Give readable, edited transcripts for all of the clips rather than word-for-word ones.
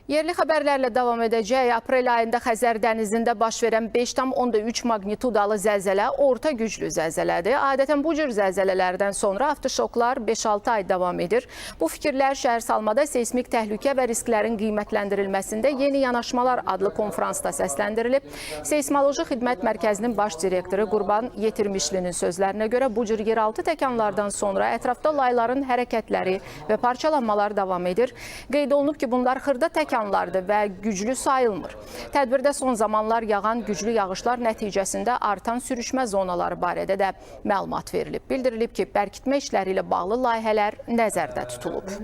Yerli xəbərlərlə davam edəcək. Aprel ayında Xəzər dənizində baş verən 5,3 magnitudalı zəlzələ orta güclü zəlzələdir. Adətən bu cür zəlzələlərdən sonra avtoşoklar 5-6 ay davam edir. Bu fikirlər şəhərsalmada seysmik təhlükə və risklərin qiymətləndirilməsində Yeni Yanaşmalar adlı konfransda səsləndirilib. Seysmoloji Xidmət Mərkəzinin baş direktoru Qurban Yetirmişlinin sözlərinə görə bu cür yeraltı təkanlardan sonra ətrafda layların hərəkətləri və parçalanmalar davam edir. Qeyd olunub ki, bunlar xırda təkanlardır və güclü sayılmır. Tədbirdə son zamanlar yağan güclü yağışlar nəticəsində artan sürüşmə zonaları barədə də məlumat verilib. Bildirilib ki, bərkitmə işləri ilə bağlı layihələr nəzərdə tutulub.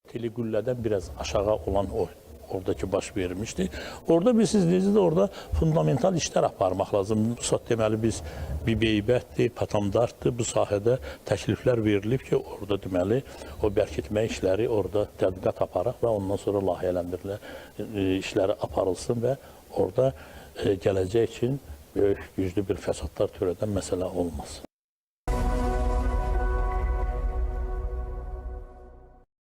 Telegüllədən biraz aşağı olan oradakı baş vermişdi. Orada bilirsiniz, orada fundamental işlər aparmaq lazım. Bu saat deməli biz Bibeybətdir, Patamdardır, bu sahədə təkliflər verilib ki, orada deməli o bərkitmə işləri orada tədqiqat aparaq və ondan sonra layihələndirilən işləri aparılsın və orada gələcək üçün böyük güclü bir fəsadlar törədən məsələ olmasın.